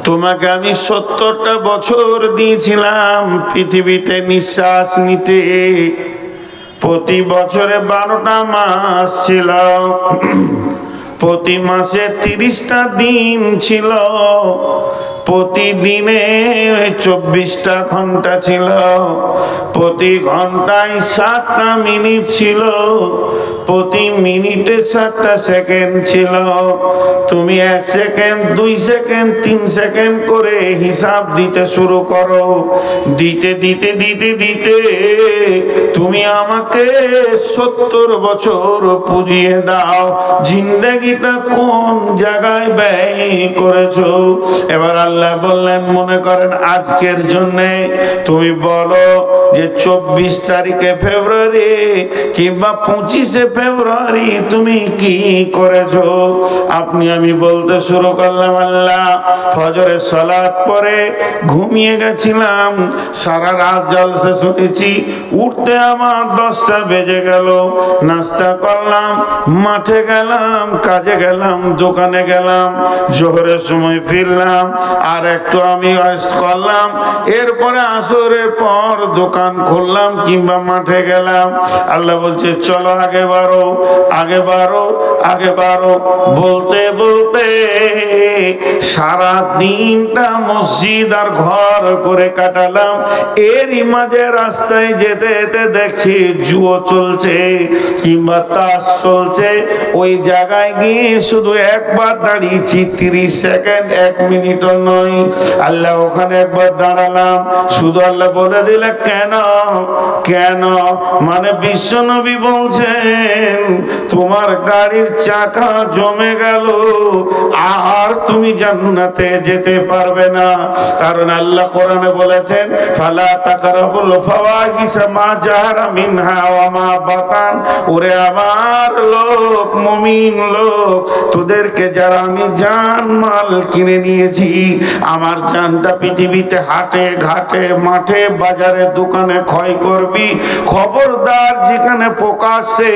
তোমাকে আমি 70টা বছর দিয়েছিলাম পৃথিবীতে নিঃশ্বাস নিতে। প্রতি বছরে 12টা মাস ছিল, প্রতি মাসে 30টা দিন ছিল, প্রতিদিনে 24টা ঘন্টা ছিল, প্রতি ঘন্টায় 7টা মিনিট ছিল, প্রতি মিনিটে 7টা সেকেন্ড ছিল। তুমি 1 সেকেন্ড, 2 সেকেন্ড, 3 সেকেন্ড করে হিসাব দিতে শুরু করো। দিতে দিতে দিতে দিতে তুমি আমাকে 70 বছর পুজিয়ে দাও। জিন্দেগিটা কোন জায়গায় ব্যয় করেছো? এবার আল্লাহ বললেন, মনে করেন আজকের জন্যে তুমি বলো যে 24 তারিখে ফেব্রুয়ারি কিংবা 25শে ফেব্রুয়ারি তুমি কি করেছো? আপনি আমি বলতে শুরু করলাম, আল্লাহ ফজরের সালাত পরে ঘুমিয়ে গেছিলাম, সারা রাত জলসা শুনেছি, উঠতে আমার 10টা বেজে গেল, নাস্তা করলাম, মাঠে গেলাম, কাজে গেলাম, দোকানে গেলাম, জোহরের সময় ফিরলাম, আর একটু আমি রেস্ট করলাম, এরপরে আসরের পর দোকান খুললাম কিংবা মাঠে গেলাম। আল্লাহ বলছে চলো আগে বাড়ো, আগে বাড়ো, আগে বাড়ো। বলতে বলতে সারা দিনটা মসজিদ আর ঘর করে কাটালাম। এরই মাঝে রাস্তায় যেতে যেতে দেখছি জুয়ো চলছে কিংবা তাস চলছে। ওই জায়গায় গিয়ে শুধু একবার দাঁড়িয়েছি, 30 সেকেন্ড, 1 মিনিটও নয়। আল্লাহ ওখানে একবার দাঁড়ালাম, শুধু আল্লাহ বলে দিলে কেন কেন? মানে বিশ্বনবী বলছেন তোমার গাড়ির চাকা জমে গেল, আর তুমি জান্নাতে যেতে পারবে না। কারণ আল্লাহ কোরআনে বলেছেন ফালা তাকরাবুল ফাওয়াহিশা মা জাহারা মিনহা ওয়া মা বাতান। ওরে আমার লোক, মুমিন লোক, তোদেরকে যারা আমি জান মাল কিনে নিয়েছি, আমার জানটা পৃথিবীতে হাটে ঘাটে মাঠে বাজারে দোকানে ক্ষয় করবি, খবরদার যেখানে প্রকাশ্যে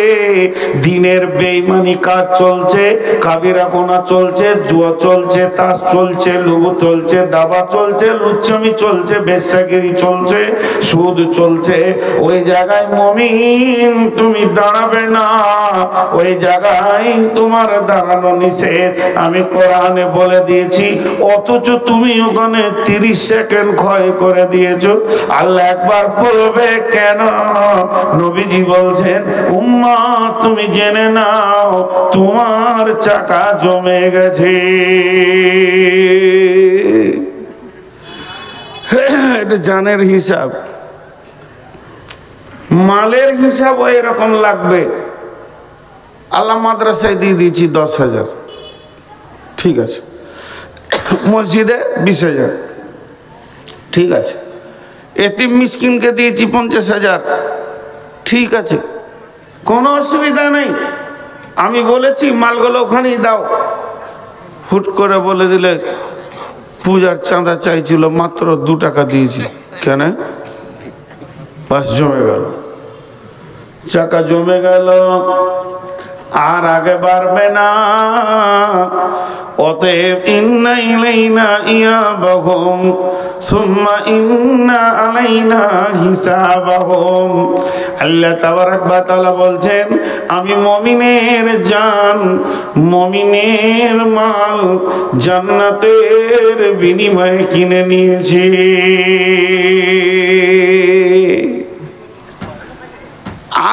দিনের বেঈমানি কাজ চলছে, কাবিরা গোনা চলছে, জুয়া চলছে, তাস চলছে, লুবু চলছে, দাবা চলছে, লুচ্ছামি চলছে, বেশ্যাগিরি চলছে, সুদ চলছে, ওই জায়গায় মুমিন তুমি দাঁড়াবে না, ওই জায়গায় তোমার দাঁড়ানো নিষেধ। আমি কোরআনে বলে দিয়েছি, অথচ তুমি ওখানে 30 সেকেন্ড ক্ষয় করে দিয়েছো। আল্লাহ একবার বলবে কেন? নবীজি বলছেন উম্মত তুমি জেনে নাও তোমার চাকা জমে গেছে। এটা জানের হিসাব, মালের হিসাব এরকম লাগবে। আল্লাহ মাদ্রাসায় দিয়ে দিয়েছি 10,000, ঠিক আছে, মসজিদে 20,000, ঠিক আছে, এতিম মিসকিনকে দিয়েছি 50,000, ঠিক আছে, কোনো অসুবিধা নেই। আমি বলেছি মালগুলো ওখানেই দাও। হুট করে বলে দিলে পূজার চাঁদা চাইছিল, মাত্র 2 টাকা দিয়েছি, কেন? বাস জমে গেল, চাকা জমে গেল, আর আগে বাড়বে না। অতএব ইন্না ইলাইনা ইয়াবাহুম সুম্মা ইন্না আলাইনা হিসাবাহুম। আল্লাহ তাবারাক ওয়া তাআলা বলছেন আমি মুমিনের জান, মুমিনের মাল জান্নাতের বিনিময়ে কিনে নিয়েছি।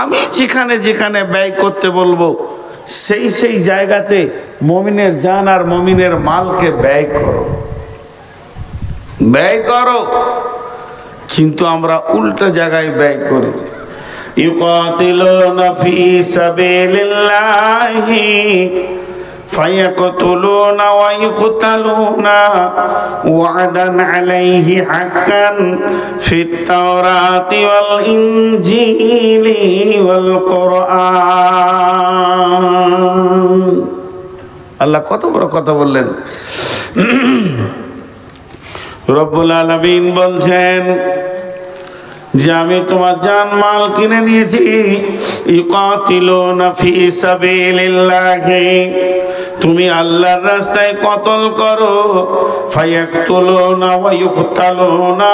আমি যেখানে যেখানে ব্যয় করতে বলবো সেই সেই জায়গাতে মুমিনের জান আর মুমিনের মালকে ব্যয় করো, ব্যয় করো। কিন্তু আমরা উল্টা জায়গায় ব্যয় করি। ইউকাতিলুনা ফি সাবিলিল্লাহি ফায়াকতুলুনা ওয়া ইউকতালুনা ওয়া'দান আলাইহি হাক্কান ফিত তাওরাতি ওয়াল ইনজিলি ওয়াল কুরআন। আল্লাহ কত বড় কথা বললেন। রব্বুল আলামিন বলছেন যে আমি তোমার জান মাল কিনে নিয়েছি। ইউকাতিলুনা ফি সাবিলিল্লাহি, তুমি আল্লাহর রাস্তায় কতল করো, ফায়াকতুলুনা ওয়া ইউকতালুনা,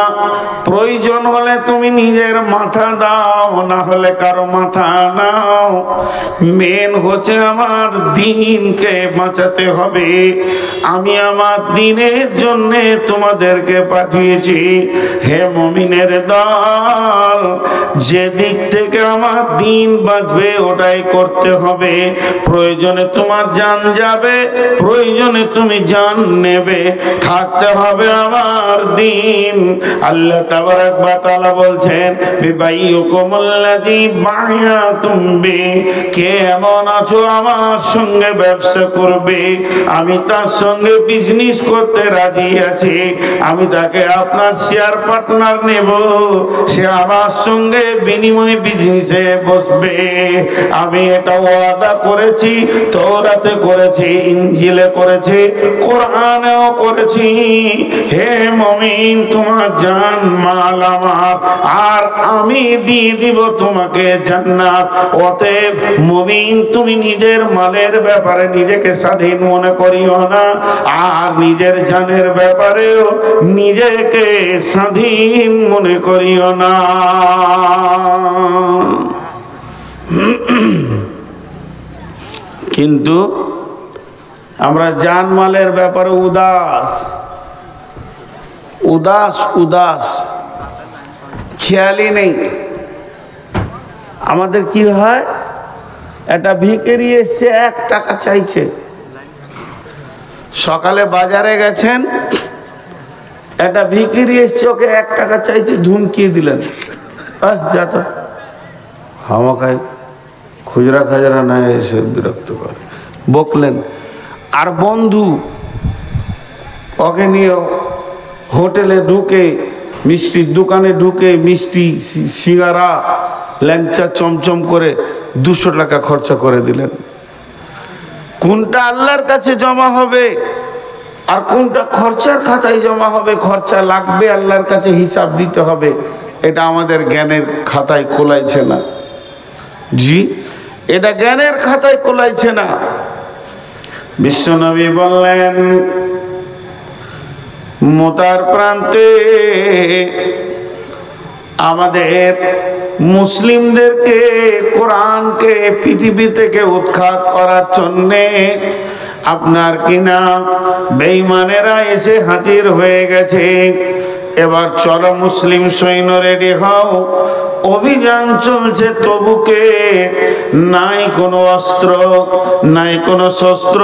প্রয়োজন হলে তুমি নিজের মাথা দাও, না হলে কারো মাথা নাও। মেন হচ্ছে আমার দ্বীনকে বাঁচাতে হবে। আমি আমার দ্বীনের জন্য তোমাদেরকে পাঠিয়েছি। হে মুমিনের দল, যে দিক থেকে আমার দ্বীন বাঁচবে ওটাই করতে হবে। প্রয়োজনে তোমার জান যাবে, প্রয়োজনে তুমি জান নেবে, থাকতে হবে আমার দ্বীন। আল্লাহ তাবারাক ওয়া তাআলা বলছেন, বিবাইয়ুকুমুল্লাযী বায়াতুম বি, কে এমন আছো আমার সঙ্গে ব্যবসা করবে, আমি তার সঙ্গে বিজনেস করতে রাজি আছি, আমি তাকে আপনার শেয়ার পার্টনার নেব, সে আমার সঙ্গে বিনিময়ে বিজনেসে বসবে। আমি এটা ওয়াদা করেছি, তওরাতে করেছি, ইনজিলে করেছি, কোরআনেও করেছি। হে মুমিন, তোমার জান মাল আমার, আর আমি দিয়ে দিব তোমাকে জান্নাত। অতএব মুমিন, তুমি নিজের মালের ব্যাপারে নিজেকে স্বাধীন মনে করিও না, আর নিজের জানের ব্যাপারেও নিজেকে স্বাধীন মনে করিও না। কিন্তু আমরা জানমালের ব্যাপারে উদাস উদাস উদাস, খেয়ালই নেই। আমাদের কি হয়, একটা ভিখারি এসছে, 1 টাকা চাইছে। সকালে বাজারে গেছেন, একটা ভিখারি এসছে, ওকে 1 টাকা চাইছে, ধুমকিয়ে দিলেন, যা তো হামাকাই খুচরা খাজরা না এসে বিরক্ত করে বকলেন। আর বন্ধু ওকে নিয়ে হোটেলে ঢুকে, মিষ্টির দোকানে ঢুকে মিষ্টি, সিঙ্গারা, ল্যাংচা চমচম করে 200 টাকা খরচা করে দিলেন। কোনটা আল্লাহর কাছে জমা হবে আর কোনটা খরচার খাতায় জমা হবে, খরচা লাগবে, আল্লাহর কাছে হিসাব দিতে হবে, এটা আমাদের জ্ঞানের খাতায় কোলাইছে না। জি, এটা জ্ঞানের খাতায় কোলাইছে না। বিশ্বনবী বললেন, মোতার প্রান্তে আমাদের মুসলিমদেরকে, কোরআনকে পৃথিবী থেকে উৎখাত করার জন্যে আপনার কিনা বেঈমানেরা এসে হাজির হয়ে গেছে। এবার চলো মুসলিম সৈন্য রেডি হও, অভিযান চলছে তবুকে, নাই কোনো অস্ত্র, নাই কোনো শস্ত্র,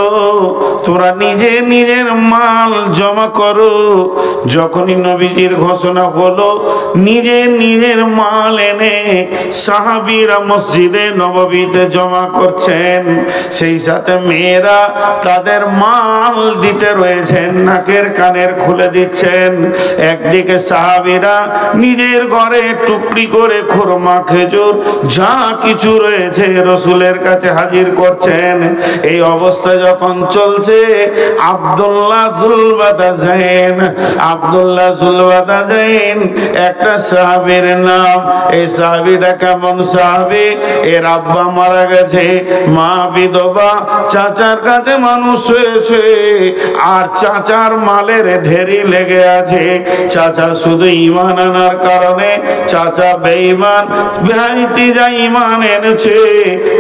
তোমরা নিজে নিজের মাল জমা করো। যখনই নবীজির ঘোষণা হলো, নিজে নিজের মাল এনে সাহাবীরা মসজিদে নববীতে জমা করছেন। সেই সাথে মেয়েরা তাদের মাল দিতে রয়েছেন, নাকের কানের খুলে দিচ্ছেন। একদিকে সাহাবীরা নিজের ঘরে টুকরি করে খুরমা, খেজুর, যা কিছু রয়েছে রাসূলের কাছে হাজির করছেন। এই অবস্থা যখন চলছে, আব্দুল্লাহ যুলবাদাজাইন একটা সাহাবীর নাম। এই সাহাবীটা কেমন সাহাবী, এর আব্বা মারা গেছে, মা বিধবা, চাচার কাছে মানুষ হয়েছে, আর চাচার মালের ঢেরি লেগে আছে। চাচা শুধু ঈমান আনার কারণে, চাচা বেঈমান, ভাইতি যা ঈমান এনেছে,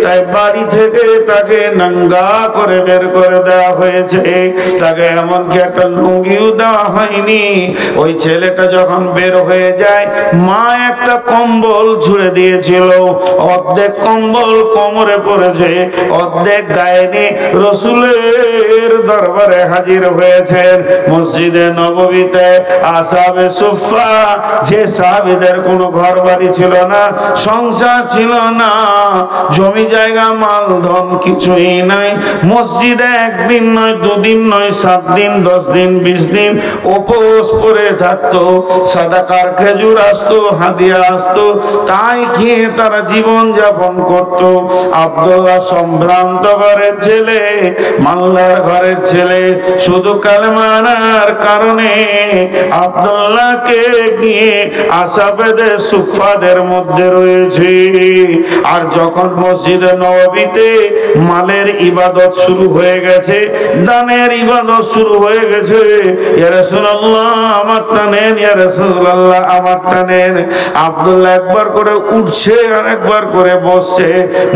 তাই বাড়ি থেকে তাকে নাঙ্গা করে বের করে দেওয়া হয়েছে। তাকে এমনকি একটা লুঙ্গিও দেওয়া হয়নি। ওই ছেলেটা যখন বের হয়ে যায়, মা একটা কম্বল ছুঁড়ে দিয়েছিল, অর্ধেক কম্বল কোমরে পড়েছে, অর্ধেক গায়ে নিয়ে রাসূলের দরবারে হাজির হয়েছেন। মসজিদে নববীতে আসহাবে সুফফা, যে সাহাবীদের কোনো ঘর বাড়ি ছিল না, সংসার ছিল না, জমি জায়গা মাল ধন কিছুই নাই, মসজিদে 1 দিন নয়, 2 দিন নয়, 7 দিন, 10 দিন, 20 দিন উপোস উপোস পড়ে থাকতো, সাদাকার খেজুর আসতো, হাদিয়া আসতো, তাই খেয়ে তারা জীবন যাপন করত। আব্দুল্লাহ সম্ভ্রান্ত ঘরের ছেলে, মাল্লার ঘরের ছেলে, শুধু কালেমা আনার কারণে আব্দুল্লাহকে গিয়ে আশা বেঁধে সুফাদের মধ্যে রয়েছে। আর যখন মসজিদে নববীতে মালের ইবাদত শুরু হয়ে গেছে, দানের ইবাদত শুরু হয়ে গেছে, ইয়া রাসূলুল্লাহ আমারটা নেন, ইয়া রাসূলুল্লাহ আমারটা নেন, আব্দুল্লাহ একবার করে উঠছে আর একবার করে বসছে,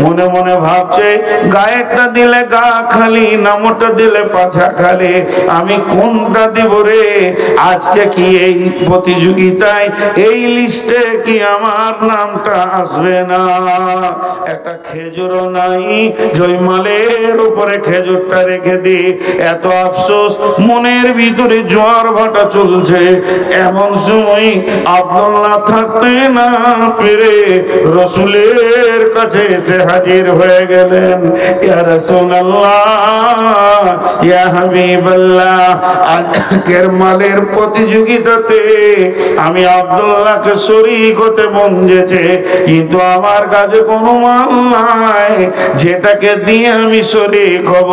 মনে মনে ভাবছে গায়েরটা দিলে গা খালি, নামটা দিলে পাছা খালি, আমি কোনটা দিব রে? আজকে কি এই প্রতিযোগিতায় এই লিস্টে কি আমার নামটা আসবে না? একটা খেজুরও নাই, জয়মালের উপরে খেজুরটা রেখে দি। এত আফসোস, মনের ভিতরে জোয়ার ভাটা চলছে। এমন সময় আব্দুল্লাহ থাকতে না পেরে রাসূলের কাছে এসে হাজির হয়ে গেলেন। ইয়া রাসূলুল্লাহ, ইয়া হাবিবাল্লাহ, আজকের মালের প্রতিযোগিতাতে আমি আব্দুল্লাহকে শরীক হতে মন যেছে, কিন্তু আমার কাছে কোনো মাল নাই যেটাকে দিয়ে আমি শরীক হব।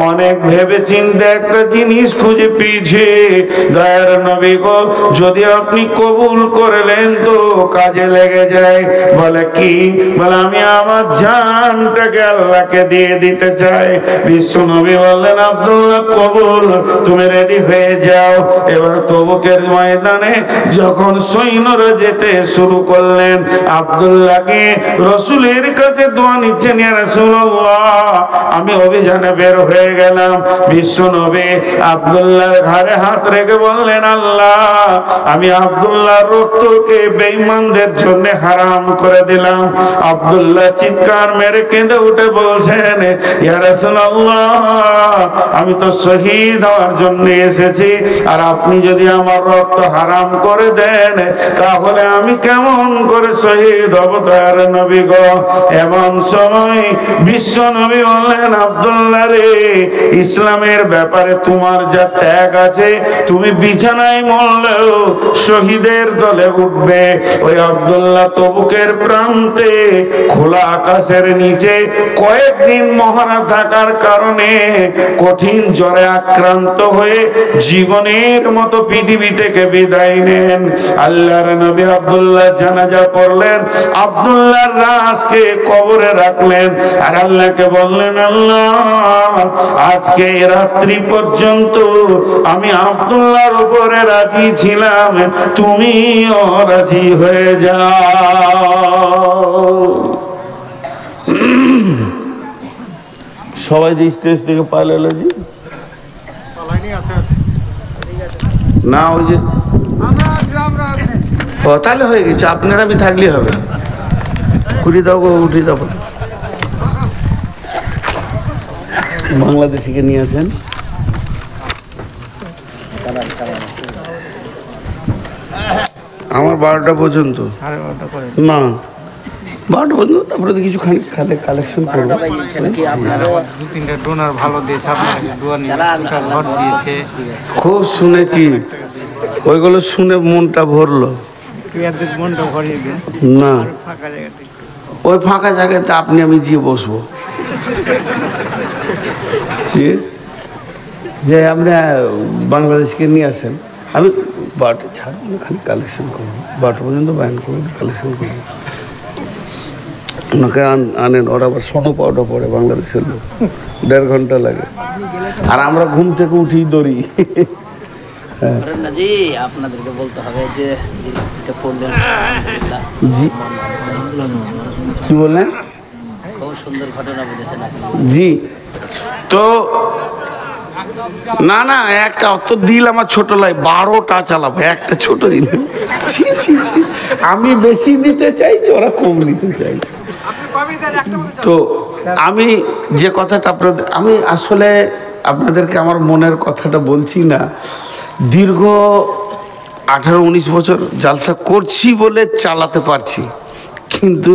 অনেক ভেবে চিন্তে একটা জিনিস খুঁজে পেয়েছি। দয়ার নবী গো, যদি আপনি কবুল করলেন তো কাজে লেগে যায়। বলে কি? বলে আমি আমার জানটাকে আল্লাহকে দিয়ে দিতে চাই। বিশ্ব নবী বললেন, আব্দুল্লাহ কবুল, তুমি রেডি হয়ে যাও। এবার তবুকের ময়দানে যখন সৈন্যরা যেতে শুরু করলেন, আব্দুল্লাহকে রাসূলের কাছে দোয়া নিচ্ছেন, ইয়া রাসূলুল্লাহ আমি অভিযানে বের হয়ে গেলাম। বিশ্ব নবী আব্দুল্লাহর ঘাড়ে হাত রেখে বললেন, আল্লাহ আমি আব্দুল্লাহর রক্তকে বেঈমানদের জন্য হারাম করে দিলাম। আব্দুল্লাহ চিৎকার মেরে কেঁদে উঠে বলছেন, ইয়া রাসূলুল্লাহ আমি তো শহীদ হওয়ার জন্য এসেছি, আর আপনি যদি আমার রক্ত হারাম করে দেন তাহলে আমি কেমন করে শহীদ হব? দয়ার নবী গো, এমন সময় বিশ্ব নবী বললেন, আব্দুল্লাহ রে, ইসলামের ব্যাপারে তোমার যা ত্যাগ আছে, তুমি বিছানায় মরলেও শহীদের দলে উঠবে। ওই আব্দুল্লাহ তবুকের প্রান্তে খোলা আকাশের নিচে কয়েকদিন মহড়া থাকার কারণে কঠিন জ্বরে আক্রান্ত হয়ে জীবনের মতো পৃথিবী থেকে বিদায় নেন। আল্লাহর নবী আব্দুল্লাহ জানাজা পড়লেন, আব্দুল্লাহর লাশকে কবরে রাখলেন, আর আল্লাহকে বললেন, আল্লাহ আজকে রাত্রি পর্যন্ত আমি আব্দুল্লাহর উপরে রাজি ছিলাম, তুমিও রাজি হয়ে যাও। সবাই যে স্টেজ থেকে পালালো জি না, ওই যে তাহলে হয়ে গেছে, আপনারা আমি থাকলে হবে। কুড়ি দাও গো, উঠে দাও। বাংলাদেশিকে নিয়ে আসেন। আমার 12টা পর্যন্ত না, 12টা পর্যন্ত, তারপরে তো কিছু খালি কালেকশন করবো। খুব শুনেছি, ওইগুলো শুনে মনটা ভরলো না। ওই ফাঁকা জায়গাতে আপনি আমি গিয়ে বসবো, যে আপনি বাংলাদেশকে নিয়ে আসেন। আমি 12টা ছাড়বো না, খালি কালেকশন করবো, 12টা পর্যন্ত বায়ান করবো, কালেকশন করবো। ওনাকে আনেন, ওরা আবার সোনো পাউডার পড়ে, বাংলাদেশের লোক 1.5 ঘন্টা লাগে, আর আমরা ঘুম থেকে উঠি দৌড়ি। জি আপনাদেরকে বলতে হবে যে জি কি বললেন? খুব সুন্দর ঘটনা বলেছেন জি। তো না না, একটা অত দিল আমার ছোট লাই, 12টা চালাবো, একটা ছোট দিন। আমি বেশি দিতে চাইছি, ওরা কম নিতে চাইছে। তো আমি যে কথাটা আপনাদের, আমি আসলে আপনাদেরকে আমার মনের কথাটা বলছি না। দীর্ঘ 18-19 বছর জালসা করছি বলে চালাতে পারছি, কিন্তু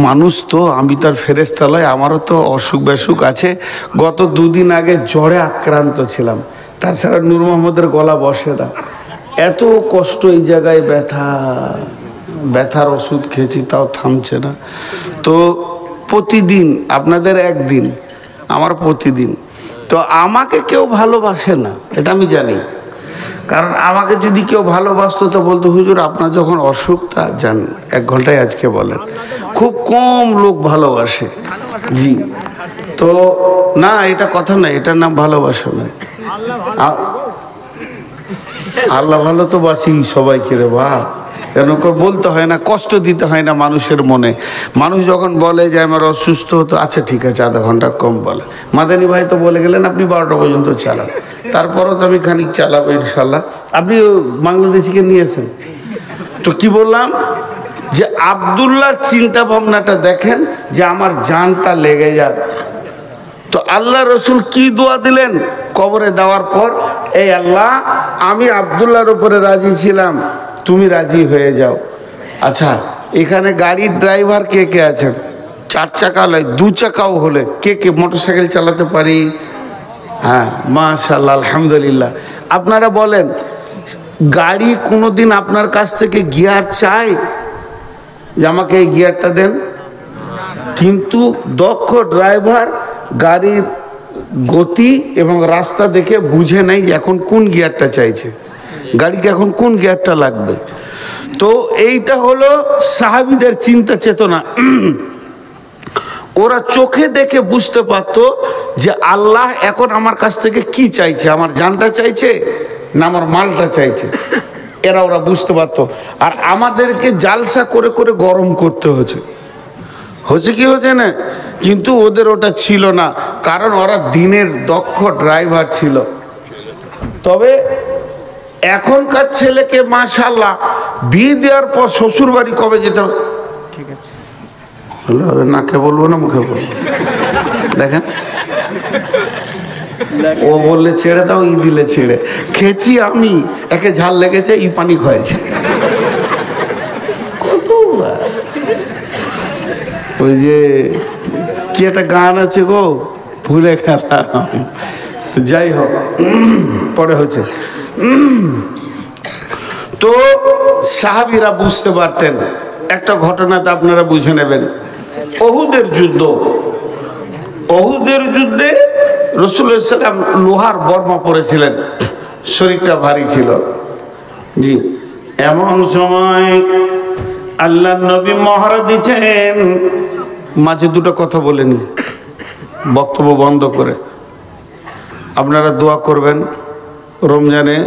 মানুষ তো, আমি তো আর ফেরেশতা নই, আমারও তো অসুখ বেসুখ আছে। গত 2 দিন আগে জ্বরে আক্রান্ত ছিলাম, তাছাড়া নূর মোহাম্মদের গলা বসে না। এত কষ্ট, এই জায়গায় ব্যথা, ব্যথার ওষুধ খেয়েছি তাও থামছে না। তো প্রতিদিন আপনাদের একদিন, আমার প্রতিদিন। তো আমাকে কেউ ভালোবাসে না, এটা আমি জানি। কারণ আমাকে যদি কেউ ভালোবাসতো তো বলতো, হুজুর আপনার যখন অসুখ তা যান 1 ঘন্টায় আজকে বলেন। খুব কম লোক ভালোবাসে। জি, তো না, এটা কথা নয়, এটার নাম ভালোবাসা নয়। আল্লাহ ভালো তো বাসি সবাইকে রে বা, কেন বলতে হয় না, কষ্ট দিতে হয় না মানুষের মনে। মানুষ যখন বলে যে আমার অসুস্থ, তো আচ্ছা ঠিক আছে আধা ঘন্টা কম বলে। মাদানী ভাই তো বলে গেলেন আপনি 12টা পর্যন্ত চালান, তারপরও তো আমি খানিক চালাবো ইনশাল্লাহ। আপনি বাংলাদেশিকে নিয়েছেন তো কি বললাম, যে আব্দুল্লাহর চিন্তা ভাবনাটা দেখেন, যে আমার জানটা লেগে যাক। তো আল্লাহ রসুল কি দোয়া দিলেন কবরে দেওয়ার পর, এই আল্লাহ আমি আব্দুল্লাহর উপরে রাজি ছিলাম, তুমি রাজি হয়ে যাও। আচ্ছা, এখানে গাড়ির ড্রাইভার কে কে আছেন? 4 চাকা নয় 2 চাকাও হলে কে কে মোটরসাইকেল চালাতে পারি? হ্যাঁ, মাশাআল্লাহ, আলহামদুলিল্লাহ। আপনারা বলেন, গাড়ি কোনোদিন আপনার কাছ থেকে গিয়ার চায় যে আমাকে এই গিয়ারটা দেন? কিন্তু দক্ষ ড্রাইভার গাড়ির গতি এবং রাস্তা দেখে বুঝে নেই যে এখন কোন গিয়ারটা চাইছে, গাড়িকে এখন কোন গিয়ারটা লাগবে। তো এইটা হলো সাহাবীদের চিন্তা চেতনা। ওরা চোখে দেখে বুঝতে পারত যে আল্লাহ এখন আমার কাছ থেকে কি চাইছে, আমার জানটা চাইছে না আমার মালটা চাইছে। ওরা বুঝতে পারত। আর আমাদেরকে জালসা করে করে গরম করতে হচ্ছে কি হচ্ছে না, কিন্তু ওদের ওটা ছিল না, কারণ ওরা দিনের দক্ষ ড্রাইভার ছিল। তবে এখনকার ছেলেকে মাশাআল্লাহ বিয়ে দেওয়ার পর শ্বশুর বাড়ি কবে যেতে হবে? ঠিক আছে, নাকে বলবো না মুখে বলবো, দেখেন ও বললে ছেড়ে দাও, ই দিলে ছেড়ে। খেয়েছি আমি, একে ঝাল লেগেছে, ই পানি খাওয়াইছে। কত ওই যে কি একটা গান আছে গো, ভুলে গেলাম। তো যাই হোক, পরে হচ্ছে। তো সাহাবীরা বুঝতে পারতেন। একটা ঘটনাতে আপনারা বুঝে নেবেন, ওহুদের যুদ্ধ। ওহুদের যুদ্ধে রাসূলুল্লাহ সাল্লাল্লাহু আলাইহি ওয়াসাল্লাম লোহার বর্মা পরেছিলেন, শরীরটা ভারী ছিল। জি, এমন সময় আল্লাহ নবী মহড়া দিচ্ছেন, মাঝে 2টা কথা বলেনি, বক্তব্য বন্ধ করে। আপনারা দোয়া করবেন, রমজানে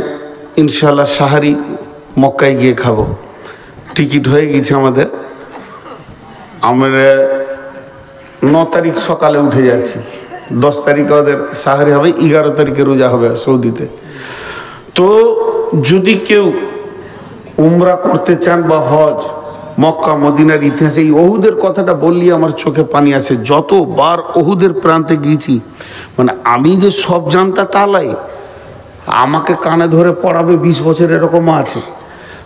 ইনশাআল্লাহ সাহারি মক্কায় গিয়ে খাবো। টিকিট হয়ে গেছে আমাদের। আমরা 9 তারিখ সকালে উঠে যাচ্ছি, 10 তারিখে ওদের সাহারি হবে, 11 তারিখে রোজা হবে সৌদিতে। তো যদি কেউ উমরা করতে চান বা হজ, মক্কা মদিনার ইতিহাসে এই ওহুদের কথাটা বললি আমার চোখে পানি আসে। যতবার ওহুদের প্রান্তে গিয়েছি, মানে আমি যে সব জানতা তালাই, আমাকে কানে ধরে পড়াবে 20 বছর এরকম আছে।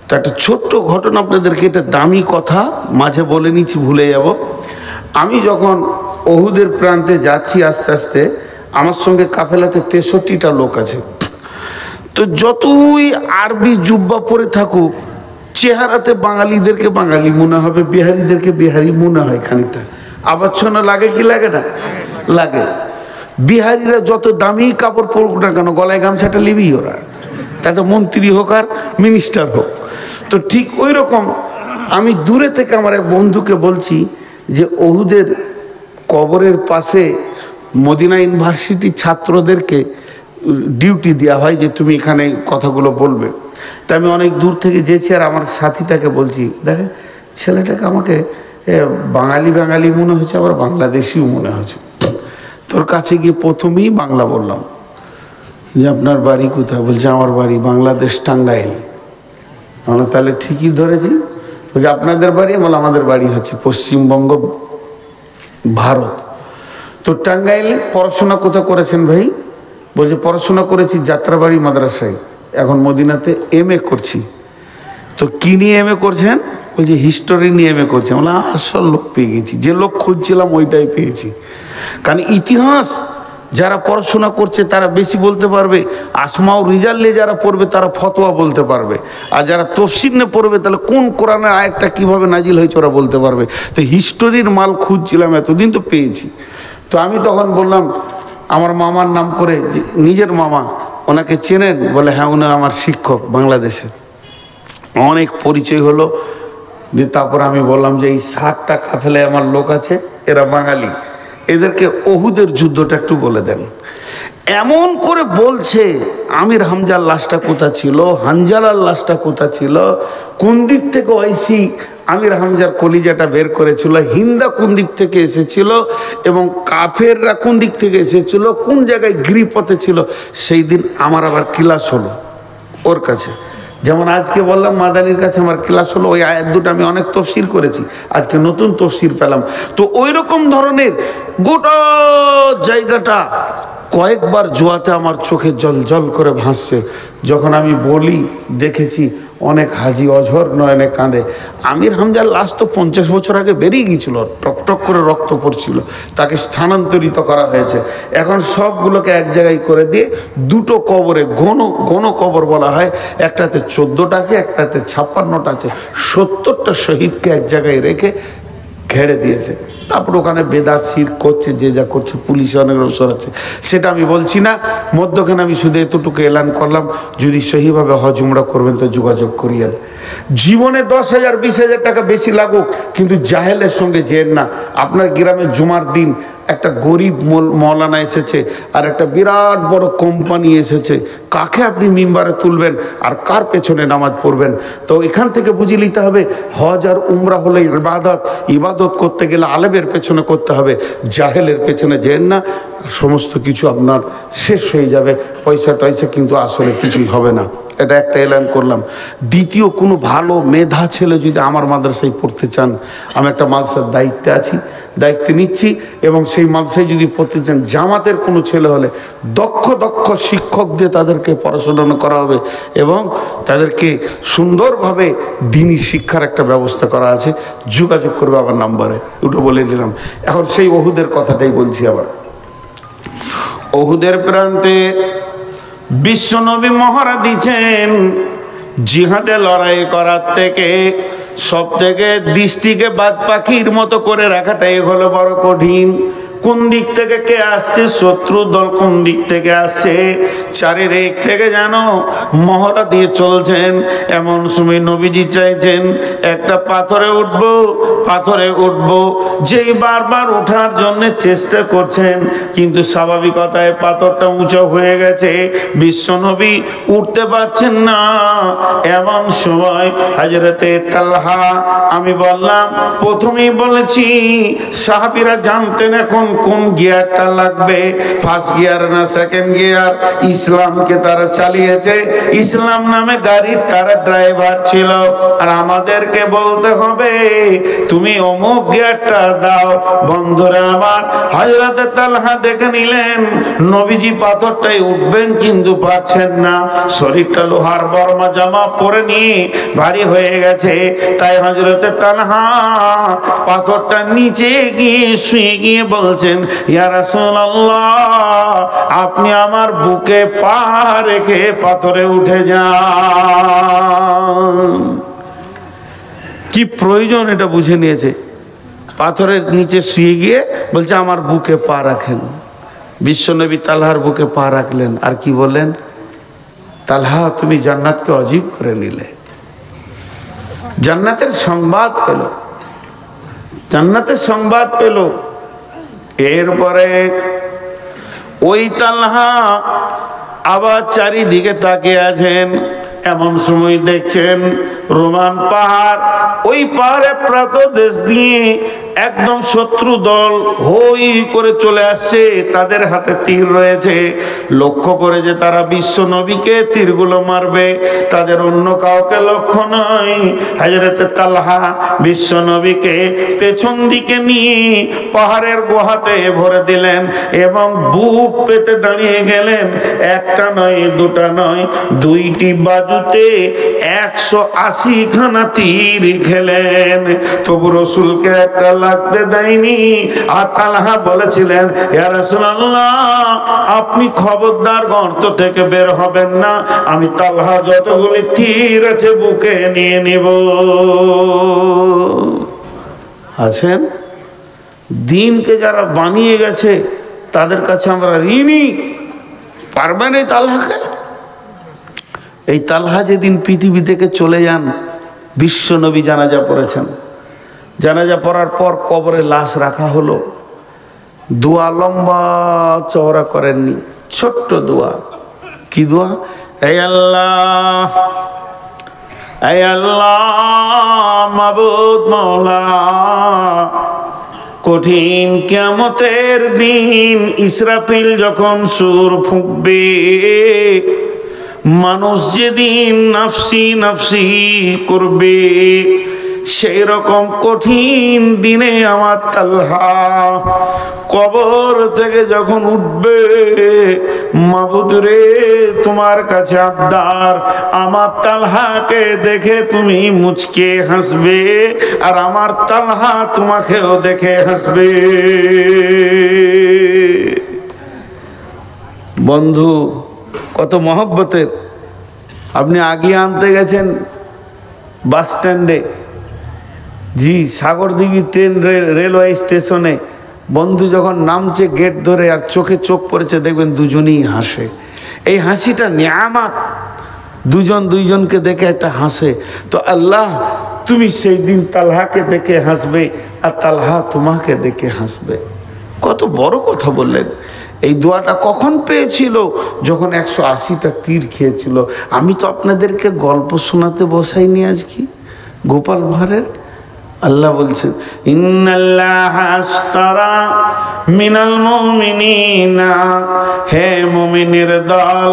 তো একটা ছোট্ট ঘটনা আপনাদেরকে, এটা দামি কথা, মাঝে বলে নিচ্ছি, ভুলে যাব। আমি যখন ওহুদের প্রান্তে যাচ্ছি আস্তে আস্তে, আমার সঙ্গে কাফেলাতে 63টা লোক আছে। তো যতই আরবি জুব্বা পরে থাকুক, চেহারাতে বাঙালিদেরকে বাঙালি মনে হবে, বিহারিদেরকে বিহারি মনে হয় খানিকটা। আবচ্ছন্ন লাগে কি লাগে না? লাগে। বিহারিরা যত দামি কাপড় পরুক না কেন, গলায় গামছাটা লিবি ওরা, তাতে মন্ত্রী হোক আর মিনিস্টার হোক। তো ঠিক ওই রকম আমি দূরে থেকে আমার এক বন্ধুকে বলছি যে ওহুদের কবরের পাশে মদিনা ইউনিভার্সিটির ছাত্রদেরকে ডিউটি দেওয়া হয় যে তুমি এখানে কথাগুলো বলবে। তা আমি অনেক দূর থেকে যেছি, আর আমার সাথীটাকে বলছি, দেখে ছেলেটাকে আমাকে বাঙালি বাঙালি মনে হচ্ছে, আবার বাংলাদেশিও মনে হচ্ছে। তোর কাছে গিয়ে প্রথমেই বাংলা বললাম যে আপনার বাড়ি কোথায়? বলছে আমার বাড়ি বাংলাদেশ, টাঙ্গাইল। আমরা তাহলে ঠিকই ধরেছি। বলছে আপনাদের বাড়ি? বলে আমাদের বাড়ি হচ্ছে পশ্চিমবঙ্গ, ভারত। তো টাঙ্গাইলে পড়াশোনা কোথায় করেছেন ভাই? বলছে পড়াশোনা করেছি যাত্রাবাড়ি মাদ্রাসায়, এখন মদিনাতে MA করছি। তো কী নিয়ে MA করছেন? বলছে হিস্টোরি নিয়ে MA করছেন। বলে আসল লোক পেয়ে গেছি, যে লোক খুঁজছিলাম ওইটাই পেয়েছি। কারণ ইতিহাস যারা পড়াশোনা করছে তারা বেশি বলতে পারবে, আসমাও রিজাল্টে যারা পড়বে তারা ফতোয়া বলতে পারবে, আর যারা তফসির নিয়ে পড়বে তাহলে কোন কোরআনের আয়াতটা কীভাবে নাজিল হয়েছে ওরা বলতে পারবে। তো হিস্টোরির মাল খুঁজছিলাম, এতদিন তো পেয়েছি। তো আমি তখন বললাম আমার মামার নাম করে, যে নিজের মামা, ওনাকে চেনেন? বলে হ্যাঁ, উনি আমার শিক্ষক বাংলাদেশের। অনেক পরিচয় হলো। যে তারপর আমি বললাম যে এই 60টা কাফেলায় আমার লোক আছে, এরা বাঙালি, এদেরকে ওহুদের যুদ্ধটা একটু বলে দেন। এমন করে বলছে আমির হামজার লাশটা কোথা ছিল, হানজালার লাশটা কোথা ছিল, কোন দিক থেকে ওয়াইসি আমির হামজার কলিজাটা বের করেছিল, হিন্দা কোন দিক থেকে এসেছিল এবং কাফেররা কোন দিক থেকে এসেছিল, কোন জায়গায় গিরিপথে ছিল। সেই দিন আমার আবার ক্লাস হলো ওর কাছে, যেমন আজকে বললাম মাদানির কাছে আমার ক্লাস হলো। ওই আয়াত দুটো আমি অনেক তফসির করেছি, আজকে নতুন তফসির পেলাম। তো ওই রকম ধরনের গোটা জায়গাটা কয়েকবার জোয়াতে আমার চোখে জল জল করে ভাসছে। যখন আমি বলি দেখেছি অনেক হাজি অঝর নয়নে কাঁদে। আমির হামজার লাশ তো 50 বছর আগে বেরিয়ে গিয়েছিল, টকটক করে রক্ত পড়ছিল, তাকে স্থানান্তরিত করা হয়েছে। এখন সবগুলোকে এক জায়গায় করে দিয়ে দুটো কবরে, ঘন কবর বলা হয়, একটাতে 14টা আছে, একটাতে 56টা আছে, 70টা শহীদকে এক জায়গায় রেখে ঘেরে দিয়েছে। তারপর ওখানে বেদাত শিরক করছে, যে যা করছে, পুলিশে অনেক অবসর আছে, সেটা আমি বলছি না। মধ্যখানে আমি শুধু এতটুকু এলান করলাম, যদি সহিভাবে হজ উমরা করবেন তো যোগাযোগ করিয়েন। জীবনে 10,000 20,000 টাকা বেশি লাগুক, কিন্তু জাহেলের সঙ্গে যেন না। আপনার গ্রামে জুমার দিন একটা গরিব মৌলানা এসেছে আর একটা বিরাট বড় কোম্পানি এসেছে, কাকে আপনি মিম্বারে তুলবেন আর কার পেছনে নামাজ পড়বেন? তো এখান থেকে বুঝে নিতে হবে হজ আর উমরা হলো ইবাদত। ইবাদত করতে গেলে আলেমের পেছনে করতে হবে, জাহেলের পেছনে যেন না। সমস্ত কিছু আপনার শেষ হয়ে যাবে, পয়সা টয়সা কিন্তু আসলে কিছুই হবে না। এটা একটা এলান করলাম। দ্বিতীয়, কোনো ভালো মেধা ছেলে যদি আমার মাদ্রাসায় পড়তে চান, আমি একটা মাদ্রাসার দায়িত্বে আছি, দায়িত্ব নিচ্ছি, এবং সেই মাদ্রাসায় যদি পড়তে চান, জামাতের কোনো ছেলে হলে দক্ষ শিক্ষক দিয়ে তাদেরকে পড়াশোনা করা হবে এবং তাদেরকে সুন্দরভাবে দ্বীনি শিক্ষার একটা ব্যবস্থা করা আছে। যোগাযোগ করবে আমার নাম্বারে, দুটো বলে দিলাম। এখন সেই ওহুদের কথাটাই বলছি। আবার ওহুদের প্রান্তে বিশ্বনবী মহড়া দিচ্ছেন, জিহাদে লড়াই করার থেকে সব থেকে দৃষ্টিকে বাদ পাখির মতো করে রাখাটাই হলো বড় কঠিন। কোন দিক থেকে কে আসছে, শত্রু দল কোন দিক থেকে আসছে, চারিদিক থেকে যেন মহড়া দিয়ে চলছেন। এমন সময় নবীজি চাইছেন একটা পাথরে উঠবো, যেই বারবার ওঠার জন্য চেষ্টা করছেন, কিন্তু স্বাভাবিকতায় পাথরটা উঁচু হয়ে গেছে, বিশ্বনবী উঠতে পারছেন না। এমন সময় হযরতে তালহা, আমি বললাম প্রথমেই বলেছি সাহাবীরা জানতেন এখন কোন গিয়ারটা লাগবে, ফার্স্ট গিয়ার না সেকেন্ড গিয়ার। ইসলামকে তারা চালিয়েছে, ইসলাম নামে গাড়ির তারা ড্রাইভার ছিল, আর আমাদেরকে বলতে হবে তুমি অমুক গিয়ারটা দাও। বন্ধুরা আমার, হযরতে তালহা দেখে নিলেন নবীজি পাথরটাই উঠবেন কিন্তু পারছেন না, শরীরটা লোহার বর্মা জামা পরে নিয়ে ভারী হয়ে গেছে। তাই হযরতে তালহা পাথরটা নিচে গিয়ে শুয়ে গিয়ে বলছেন, ইয়া রাসূলুল্লাহ, আপনি আমার বুকে পা রেখে পাথরে উঠে যান। কি প্রয়োজন এটা বুঝে নিয়েছে। পাথরের নিচে শুয়ে গিয়ে বলছে আমার বুকে পা রাখেন। বিশ্বনবী তালহার বুকে পা রাখলেন, আর কি বললেন, তালহা তুমি জান্নাতকে অজীব করে নিলে। জান্নাতের সংবাদ পেল। এরপরে ওই তালহা আবার চারিদিকে তাকিয়ে আছেন। এমন সময় দেখছেন রোমান পাহাড়, ওই পাহাড়ে প্রাতদেশ দিয়ে একদম শত্রু দল হই করে চলে আসছে, তাদের হাতে তীর রয়েছে। লক্ষ্য করে যে তারা বিশ্ব নবীকে তীরগুলো মারবে, তাদের অন্য কাউকে লক্ষ্য নয়। হযরতে তালহা বিশ্ব নবীকে পেছন দিকে নিয়ে পাহাড়ের গুহাতে ভরে দিলেন এবং বুক পেতে দাঁড়িয়ে গেলেন। একটা নয়, দুটা নয়, 2টি বাজু বাজুতে 180 খানা তীর খেলেন, তবু রসুলকে একটা লাগতে দেয়নি। আর তালহা বলেছিলেন, ইয়া রাসূলুল্লাহ, আপনি খবরদার গর্ত থেকে বের হবেন না, আমি তালহা যতগুলি তীর আছে বুকে নিয়ে নিব। আছেন দিনকে যারা বানিয়ে গেছে তাদের কাছে আমরা ঋণী। পারবেন এই তালহাকে? এই তালহা যেদিন পৃথিবী থেকে চলে যান, বিশ্ব নবী জানাজা পড়েছেন। জানাজা পড়ার পর কবরে লাশ রাখা হলো। দোয়া লম্বা চওড়া করেননি, ছোট্ট দোয়া। কি দোয়া? এই আল্লাহ, এই আল্লাহ, মাবুদ মওলা, কঠিন কিয়ামতের দিন ইসরাফিল যখন সুর ফুঁকবে, মানুষ যেদিন নাফসি নাফসি করবে, সেই রকম কঠিন দিনে আমার তালহা কবর থেকে যখন উঠবে, মাবুদ রে, তোমার কাছে আবদার, আমার তালহাকে দেখে তুমি মুচকে হাসবে, আর আমার তালহা তোমাকেও দেখে হাসবে। বন্ধু কত মহব্বতের। আপনি আগিয়ে আনতে গেছেন বাস স্ট্যান্ডে, জি সাগরদিঘি ট্রেন রেলওয়ে স্টেশনে, বন্ধু যখন নামছে গেট ধরে আর চোখে চোখ পড়েছে, দেখবেন দুজনেই হাসে। এই হাসিটা নিয়ামত, দুজন দুইজনকে দেখে একটা হাসে। তো আল্লাহ, তুমি সেই দিন তালহাকে দেখে হাসবে আর তালহা তোমাকে দেখে হাসবে। কত বড় কথা বললেন। এই দোয়াটা কখন পেয়েছিল? যখন 180টা তীর খেয়েছিল। আমি তো আপনাদেরকে গল্প শোনাতে বসাইনি আজকে গোপাল ভাঁড়ের। আল্লাহ বলছেন, ইন্নাল্লাহা আশতারা মিনাল মুমিনিনা, হে মুমিনের দল,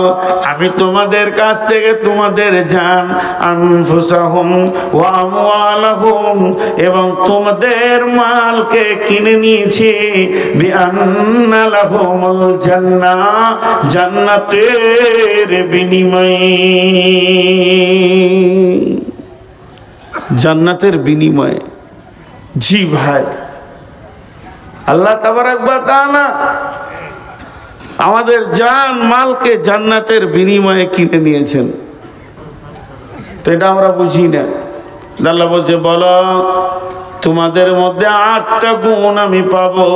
আমি তোমাদের কাছ থেকে তোমাদের জান, আনফুসাহুম ওয়া আমওয়ালাহুম, এবং তোমাদের মালকে কিনে নিয়েছি, বিআন্না লাহুমুল জান্নাহ, জান্নাতের বিনিময়ে, জান্নাতের বিনিময়ে। জি ভাই, আল্লাহ তাবারাক ওয়া তাআলা আমাদের জান মালকে জান্নাতের বিনিময়ে কিনে নিয়েছেন। তো এটা আমরা বুঝি না। আল্লাহ বলছে, বলো তোমাদের মধ্যে 8টা গুণ আমি পাবো।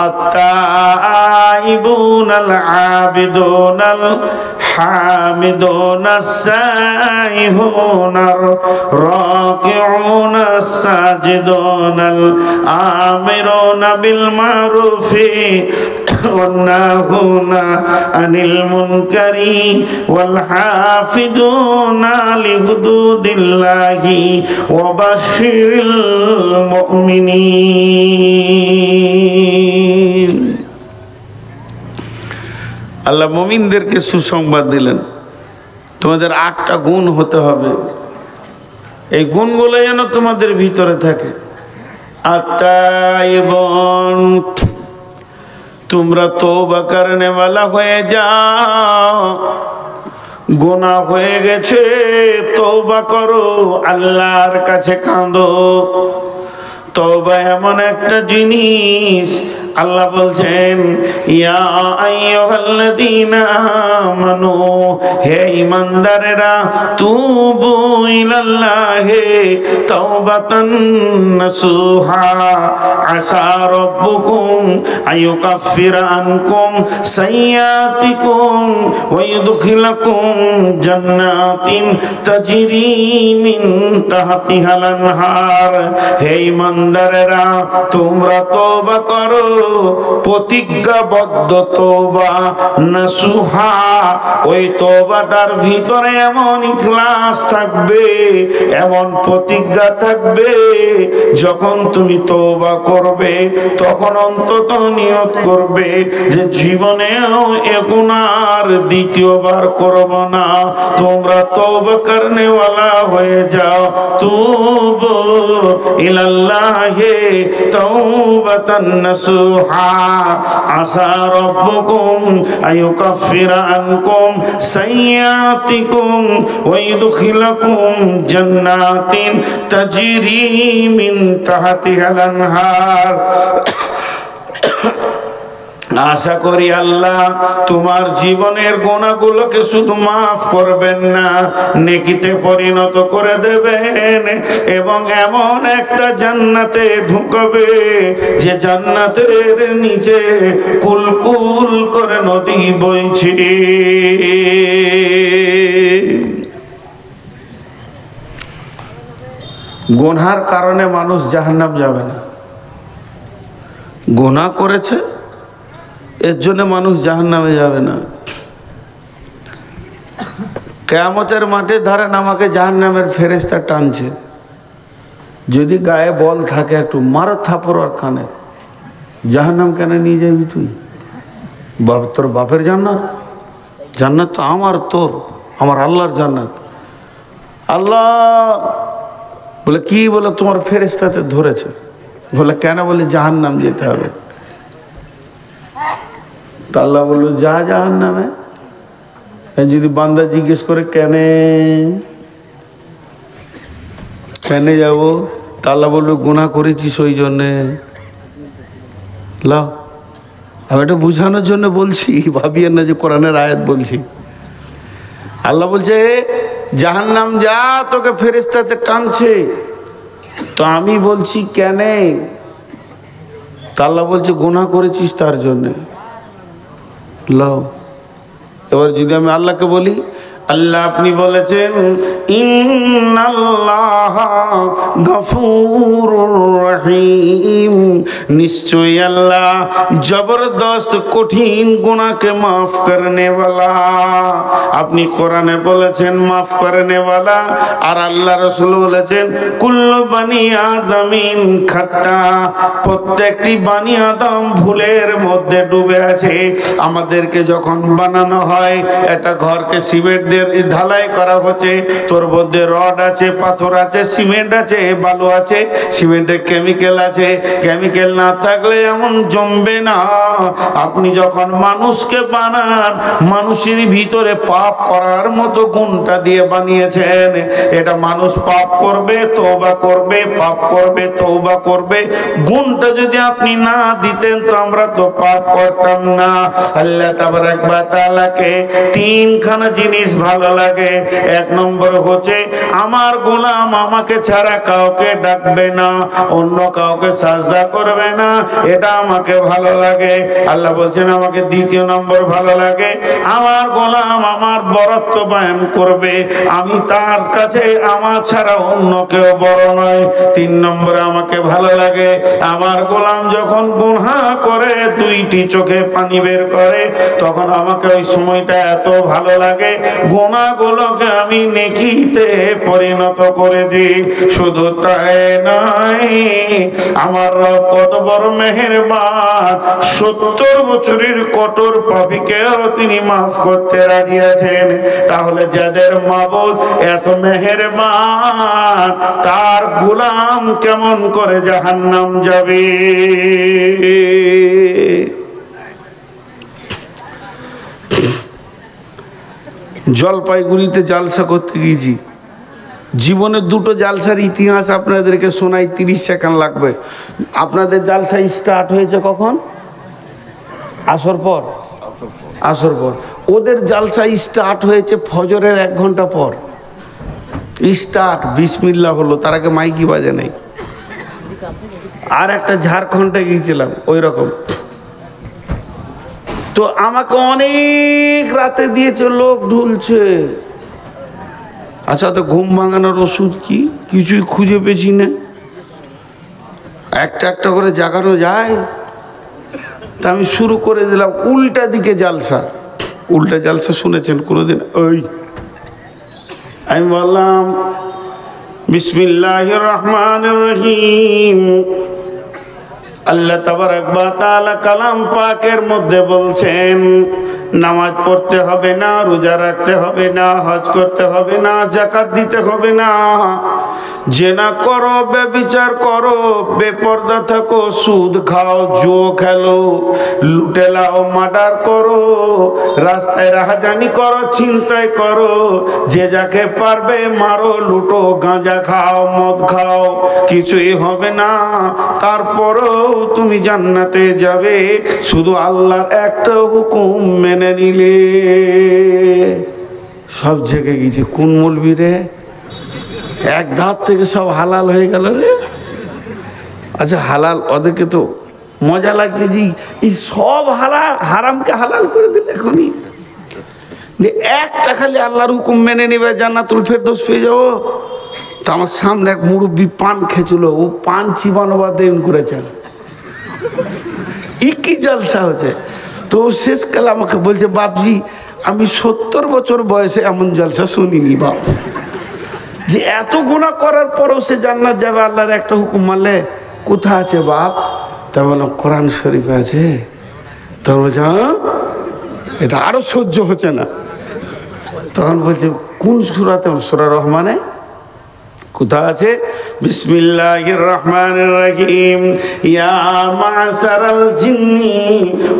আত-তাইবুন আল-আবিদুন আল-হামিদুন আস-সাইহুন আর-রাকিউন আস-সাজিদুন আল-আমিরুন বিল মারুফি والناهون عن المنكر والحافظون لحدود الله وبشر المؤمنين। আল্লাহ মুমিনদেরকে সুসংবাদ দিলেন, তোমাদের 8টা গুণ হতে হবে। এই গুণগুলো যেন তোমাদের ভিতরে থাকে। আত-তাইবুন, তোমরা তওবা করনে वाला হয়ে যাও। গুনাহ হয়ে গেছে, তওবা করো, আল্লাহর কাছে কাঁদো। তওবা এমন একটা জিনিস, আল্লাহ বলছেন, ইয়া আইয়ুহাল্লাযীনা আমানু, হে ঈমানদারেরা, তুবু ইলাল্লাহি তাওবাতান নাসুহা, আসা রাব্বুকুম আইয়ুকাফিরা আনকুম সাইয়্যাতিকুম ওয়া ইউদখিলাকুম জান্নাতিন তাজরি মিন তাহতিহাল আনহার। হে ঈমানদারেরা, তোমরা তওবা করো, প্রতিজ্ঞাবদ্ধ তওবা, নাসুহা, ওই তওবাটার ভিতরে এমন ইখলাস থাকবে, এমন প্রতিজ্ঞা থাকবে, যখন তুমি তওবা করবে তখন অন্তত নিয়ত করবে যে জীবনেও এ গুনাহ আর দ্বিতীয়বার করব না। তোমরা তওবা করনে वाला হয়ে যাও। তুবু ইলাল্লাহি তাওবাতান নাসুহা। দুহা আসা রাব্বুকুম আইয়ুকাফিরা আনকুম সাইয়্যাতিকুম ওয়া ইউদখিলাকুম জান্নাতিন তাজরি মিন তাহতিহাল আনহার। আশা করি আল্লাহ তোমার জীবনের গুনাহগুলোকে শুধু মাফ করবেন না, নেকিতে পরিণত করে দেবেন এবং এমন একটা জান্নাতে ঢুকাবে যে জান্নাতের নিচে কুলকুল করে নদী বইছে। গুনার কারণে মানুষ জাহান্নাম যাবে না, গুনাহ করেছে এর জন্য মানুষ জাহান্নামে যাবে না। কিয়ামতের মাঠে ধরেন আমাকে জাহান্নামের ফেরেশতা টানছে, যদি গায়ে বল থাকে একটু মারো থাপড় আর কানে, জাহান্নাম কেন নিয়ে যাবি তুই? তোর বাপের জান্নাত? জান্নাত তো আমার, তোর, আমার আল্লাহর জান্নাত। আল্লাহ বলে কি? বলে তোমার ফেরেশতাতে ধরেছে। বলে কেন? বলে জাহান্নাম যেতে হবে। তা আল্লাহ বললো যা জাহান্নামে। যদি বান্দা জিজ্ঞেস করে কেন যাব, তা আল্লাহ বললো গুনাহ করেছিস ওই জন্যে। লাও, আমি এটা বুঝানোর জন্য বলছি, ভাবিয়েন না যে কোরআনের আয়াত বলছি। আল্লাহ বলছে জাহান্নাম যা, তোকে ফেরেশতাতে টানছে। তো আমি বলছি কেন? তা আল্লাহ বলছে গুনাহ করেছিস তার জন্যে। লাও, এবার যদি আমি আল্লাহকে বলি, আল্লাহ আপনি বলেছেন ইন্নাল্লাহা গফুরুর রহিম, নিশ্চয়ই আল্লাহ জবরদস্ত কঠিন গুনাহকে মাফ করনে ওয়ালা। আপনি কোরআনে বলেছেন মাফ করনে ওয়ালা, আর আল্লাহ রাসূল বলেছেন কুল্লু বানি আদমিন খাত্তা, প্রত্যেকটি বানি আদম ভুলের মধ্যে ডুবে আছে। আমাদেরকে যখন বানানো হয়, একটা ঘরকে সিমেন্ট দিয়ে ঢালাই করা হচ্ছে, তোর মধ্যে রড আছে, পাথর আছে, সিমেন্ট আছে, বালু আছে, সিমেন্টের কেমিক্যাল আছে। কেমিক্যাল না থাকলে এমন জমবে না। আপনি যখন মানুষকে বানান, মানুষের ভিতরে পাপ করার মতো গুণটা দিয়ে বানিয়েছেন। এটা মানুষ পাপ করবে, তওবা করবে, পাপ করবে, তওবা করবে। গুণটা যদি আপনি না দিতেন তো আমরা তো পাপ করতাম না। আল্লাহ তাবারাক ওয়া তাআলাকে তিনখানা জিনিস ভালো লাগে। এক নম্বর হচ্ছে আমার গোলাম আমাকে ছাড়া কাউকে ডাকবে না, অন্য কাউকে সাজদা করবে না, এটা আমাকে ভালো লাগে। আল্লাহ বলছেন আমাকে দ্বিতীয় নম্বর ভালো লাগে আমার গোলাম আমার বরত্ব বয়ান করবে, আমি তার কাছে আমার ছাড়া অন্য কেউ বড় নয়। তিন নম্বরে আমাকে ভালো লাগে আমার গোলাম যখন গুনাহ করে দুইটি চোখে পানি বের করে, তখন আমাকে ওই সময়টা এত ভালো লাগে, গুনাহগুলোকে আমি নেকিতে পরিণত করে দিই। শুধু তাই নয়, আমার রব কত বড় মেহেরবান, 70 বছরের কঠোর পাপীকেও তিনি মাফ করতে রাজি আছেন। তাহলে যাদের মাবুদ এত মেহেরবান, তার গোলাম কেমন করে জাহান্নাম যাবে? জলপাইগুড়িতে জালসা করতে গিয়েছি, জীবনের দুটো জালসার ইতিহাস আপনাদেরকে শোনাই, 30 সেকেন্ড লাগবে। আপনাদের জালসা স্টার্ট হয়েছে কখন? আসর পর। আসর পর। ওদের জালসা স্টার্ট হয়েছে ফজরের 1 ঘন্টা পর। স্টার্ট বিসমিল্লাহ হলো, তার আগে মাইকি বাজে নাই। আর একটা ঝাড়খণ্ডে গিয়েছিলাম ওই রকম। তো আমাকে অনেক রাতে দিয়েছে, লোক ঢুলছে। আচ্ছা, তো ঘুম ভাঙানোর ওষুধ কি? কিছুই খুঁজে পেয়েছি না। একটা একটা করে জাগানো যায়? তা আমি শুরু করে দিলাম উল্টা দিকে জালসা। উল্টা জালসা শুনেছেন কোনোদিন? ওই আমি বললাম বিসমিল্লাহির রহমানির রহিম। আল্লাহ তাবারাক ওয়া তাআলা কালাম পাকের মধ্যে বলছেন নামাজ পড়তে হবে না, রোজা রাখতে হবে না, হজ করতে হবে না, যাকাত দিতে হবে না, জেনা করো, ব্যভিচার করো, বেপরদা থাকো, সুদ খাও, জুয়ো খেলো, লুটে লাও, মার্ডার করো, রাস্তায় রাহাজানি করো, ছিনতাই করো, যে যাকে পারবে মারো, লুটো, গাঁজা খাও, মদ খাও, কিছুই হবে না। তারপরও তুমি জান্নাতে যাবে শুধু আল্লাহর একটা হুকুম মেনে নিলে। সব জেগে গেছে, কোন মৌলবি রে? এক ধাপ থেকে সব হালাল হয়ে গেল রে। আচ্ছা হালাল, ওদেরকে তো মজা লাগছে জি, এই সব হালাল হারামকে হালাল করে দিলে এখনই, যে একটা খালি আল্লাহর হুকুম মেনে নেবে জান্নাতুল ফেরদৌস পেয়ে যাবো। তো আমার সামনে এক মুরব্বী পান খেয়েছিল, ও পান চিবানো বাদ দিয়ে করেছেন, কি জলসা হচ্ছে। তো শেষকালে আমাকে বলছে, বাপজি আমি 70 বছর বয়সে এমন জলসা শুনিনি বাপ, যে এত গুনাহ করার পরও সে জান্নাত যাবে আল্লাহর একটা হুকুম মানলে। কোথায় আছে বাপ? তা বললাম কোরআন শরীফে আছে। তখন বলছে এটা আরো সহ্য হচ্ছে না। তখন বলছে কোন সূরাতে? সূরা রহমানে। কোথায় আছে? বিসমিল্লাহির রহমানির রহিম, ইয়া মা'শারাল জিন্নি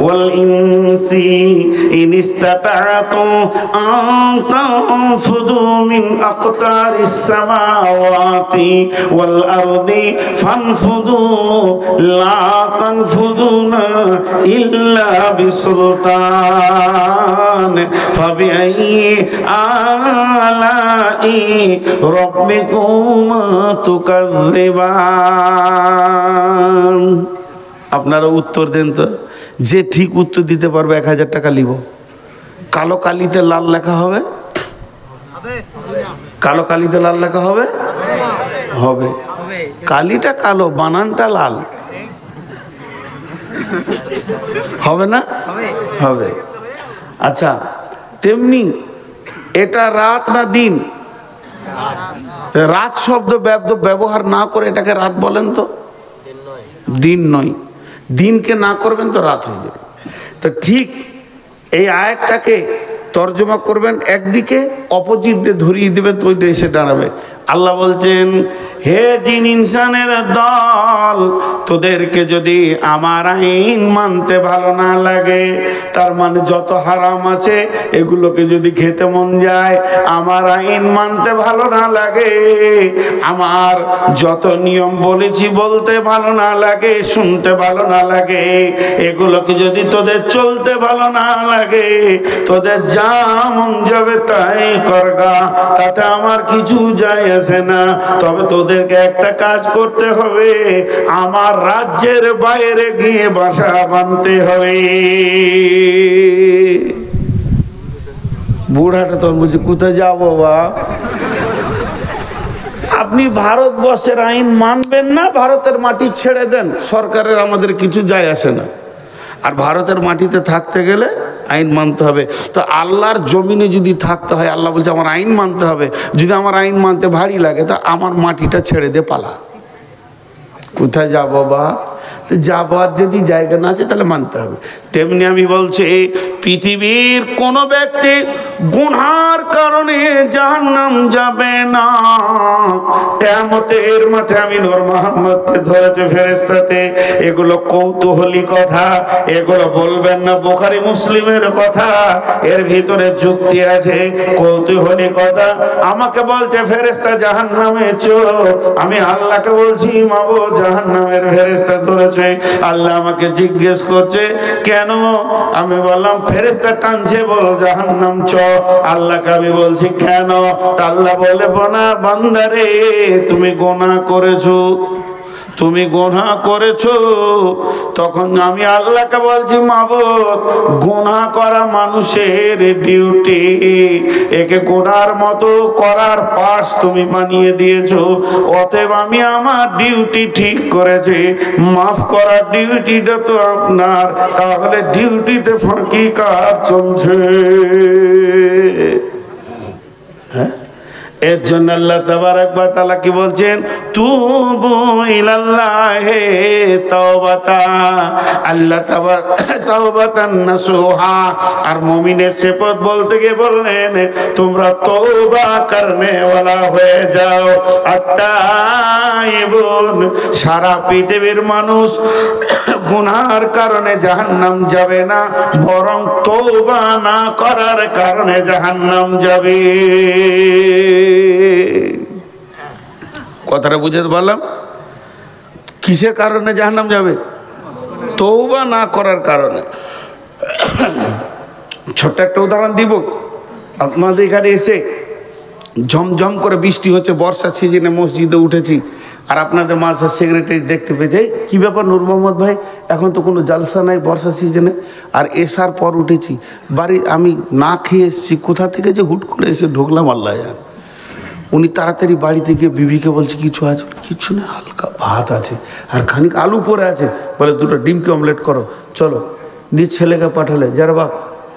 ওয়াল ইনসি ইন ইসতাতা'তু আন তানফুযু মিন আকতারিস সামাওয়াতি ওয়াল আরদি ফানফুযু লা তানফুযুনা ইল্লা বিসুলতান ফাবিআইয়ি আলাই রাব্বিকুম তুকাযযিবান। আপনারা উত্তর দেন তো, যে ঠিক উত্তর দিতে পারবে 1000 টাকা নিব। কালো কালিতে লাল লেখা হবে? কালো কালিতে লাল লেখা হবে? হবে। কালিটা কালো, বানানটা লাল হবে না? হবে। আচ্ছা তেমনি এটা রাত না দিন? রাত শব্দ ব্যবহার না করে এটাকে রাত বলেন তো? দিন নয়। দিনকে না করবেন তো রাত হয়ে যাবে। তো ঠিক এই আয়াতটাকে তর্জমা করবেন একদিকে, অপোজিট দিয়ে ধরিয়ে দেবেন, তো ওইটা এসে দাঁড়াবে। আল্লাহ বলছেন, হে জিন ইনসানের দল, তোদেরকে যদি আমার আইন মানতে ভালো না লাগে, তার মানে যত হারাম আছে এগুলোকে যদি খেতে মন যায়, আমার আইন মানতে ভালো না লাগে, আমার যত নিয়ম বলেছি বলতে ভালো না লাগে, শুনতে ভালো না লাগে, এগুলোকে যদি তোদের চলতে ভালো না লাগে, তোদের যা মন যাবে তাই করগা, তাতে আমার কিছু যায় আসে না। তবে তোদেরকে একটা কাজ করতে হবে, আমার রাজ্যের বাইরে গিয়ে বাসা বাঁধতে হবে। বুড়াটা তোর বলছে কোথায় যাবো বা? আপনি ভারতবর্ষের আইন মানবেন না, ভারতের মাটি ছেড়ে দেন, সরকারের আমাদের কিছু যায় আসে না। আর ভারতের মাটিতে থাকতে গেলে আইন মানতে হবে। তো আল্লাহর জমিনে যদি থাকতে হয়, আল্লাহ বলছে আমার আইন মানতে হবে। যদি আমার আইন মানতে ভারী লাগে, তা আমার মাটিটা ছেড়ে দে, পালা। কোথায় যাবো বা? যাবার যদি জায়গা না আছে তাহলে মানতে হবে। তেমনি আমি বলছি, পৃথিবীর কোনো ব্যক্তি গুনার কারণে জাহান্নাম যাবে না। কিয়ামতের মাঠে আমি নূর মুহাম্মদকে ধরেছে ফেরেশতাতে। এগুলো কৌতূহলী কথা, এগুলো বলবেন না বুখারী মুসলিমের কথা, এর ভিতরে যুক্তি আছে, কৌতূহলী কথা। আমাকে বলছে ফেরেশতা জাহান্নামে চলো, আমি আল্লাহকে বলছি মাবুদ জাহান্নামের ফেরেশতা ধরেছে। আল্লাহ আমাকে জিজ্ঞেস করছে কেন? আমি বললাম ফেরেশতা টানছে, বল জাহান্নাম চ। আল্লাহকে আমি বলছি কেন? আল্লাহ বলে বান্দারে তুমি গুনাহ করেছো, তুমি গুনাহ করেছো। তখন আমি আল্লাহকে বলছি মাবুদ গুনাহ করা মানুষের ডিউটি, একে গুনার মতো করার পাশ তুমি বানিয়ে দিয়েছো। অতএব আমি আমার ডিউটি ঠিক করেছি, মাফ করার ডিউটিটা তো আপনার। তাহলে ডিউটিতে ফাঁকি কার চলছে? হ্যাঁ, এর জন্য আল্লাহ তাবারক ওয়া তাআলা কি বলছেন, তুবু ইলাল্লাহি তাওবাতা, আল্লাহ তাওবাতান নাসুহা। আর মুমিনের সিফত বলতে গিয়ে বললেন তোমরা তওবা করনে ওয়ালা হয়ে যাও। আত্তাইবুন, সারা পৃথিবীর মানুষ গুনার কারণে জাহান্নাম যাবে না, বরং তওবা না করার কারণে জাহান্নাম যাবে। কথাটা বুঝতে পারলাম? কিসের কারণে জাহান্নাম যাবে? তওবা না করার কারণে। ছোট্ট একটা উদাহরণ দিব। আপনাদের এখানে এসে ঝমঝম করে বৃষ্টি হচ্ছে, বর্ষার সিজনে মসজিদে উঠেছি, আর আপনাদের মাঝে সেক্রেটারি দেখতে পেয়েছে, কী ব্যাপার নূর মোহাম্মদ ভাই, এখন তো কোনো জালসা নাই বর্ষা সিজনে, আর এসার পর উঠেছি বাড়ি, আমি না খেয়ে এসেছি, কোথা থেকে যে হুট করে এসে ঢুকলাম আল্লাহ জানে। উনি তাড়াতাড়ি বাড়িতে গিয়ে বিবিকে বলছে কিছু আছে? কিছু না, হালকা ভাত আছে আর খানিক আলু পরে আছে, বলে দুটো ডিমকে অমলেট করো, চলো। নিজ ছেলেকে পাঠালে, যারা বাপ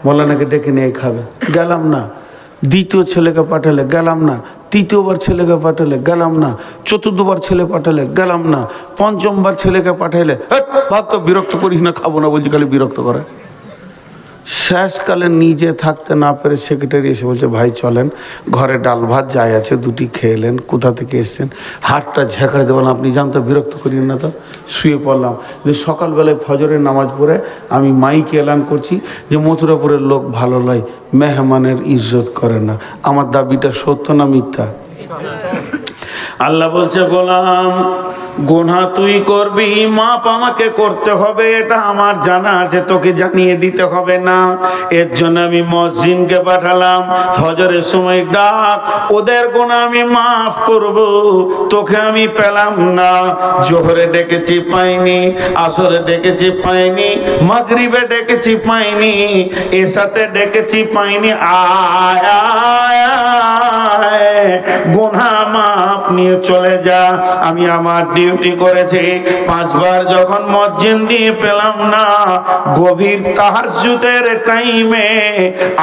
মৌলানাকে ডেকে নিয়ে খাবে, গেলাম না। দ্বিতীয় ছেলেকে পাঠালে, গেলাম না। তৃতীয়বার ছেলেকে পাঠালে, গেলাম না। চতুর্থবার ছেলে পাঠালে, গেলাম না। পঞ্চমবার ছেলেকে পাঠাইলে, ভাত তো বিরক্ত করিস না, খাবো না বলছি, খালি বিরক্ত করে। শেষকালে নিজে থাকতে না পেরে সেক্রেটারি এসে বলছে, ভাই চলেন, ঘরে ডাল ভাত যাই আছে দুটি খেলেন, কোথা থেকে এসছেন? হাতটা ঝেঁকড়ে দেবেন, আপনি জানতো বিরক্ত করিয়েন না তো। শুয়ে পড়লাম। যে সকালবেলায় ফজরের নামাজ পড়ে আমি মাইকে এলান করছি যে মথুরাপুরের লোক ভালো লয়, মেহমানের ইজ্জত করে না। আমার দাবিটা সত্য না মিথ্যা? আল্লাহ বলছে, গোলাম গুনাহ তুই করবি, মাপ আমাকে করতে হবে, এটা আমার জানা আছে, তোকে জানিয়ে দিতে হবে না। এর জন্য আমি মুয়াজ্জিনকে পাঠালাম, ফজরের সময় ডাক, ওদের গুনাহ আমি মাফ করব, তোকে আমি পেলাম না। জোহরে ডেকেছি পাইনি, আসরে ডেকেছি পাইনি, মাগরিবে ডেকেছি পাইনি, এশাতে ডেকেছি পাইনি, আয় আয় আয় গুনাহ মাপ নিয়ে চলে যা। আমি আমার ডিউটি করেছি। 5 বার যখন মুয়াজ্জিন দিয়ে পেলাম না, গভীর তাহাজ্জুদের টাইমে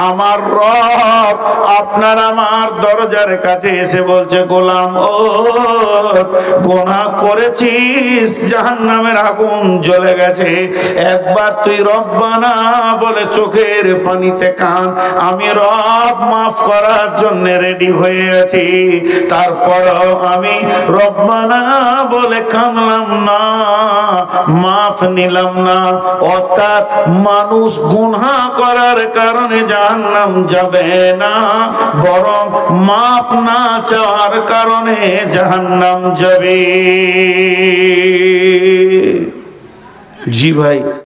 আমার রব আপনার আমার দরজার কাছে এসে বলছে, গোলাম ও গুনাহ করেছিস, জাহান্নামের আগুন জ্বলে গেছে, একবার তুই রব্বানা বলে চোখের পানিতে কাঁদ, আমি রব মাফ করার জন্য রেডি হয়ে আছি। তারপরও আমি রব্বানা বলে কানলাম না, মাফ নিলাম না। অর্থাৎ মানুষ গুনাহ করার কারণে জাহান্নাম যাবে না, বরং মাফ না চাওয়ার কারণে জাহান্নাম যাবে। জি ভাই।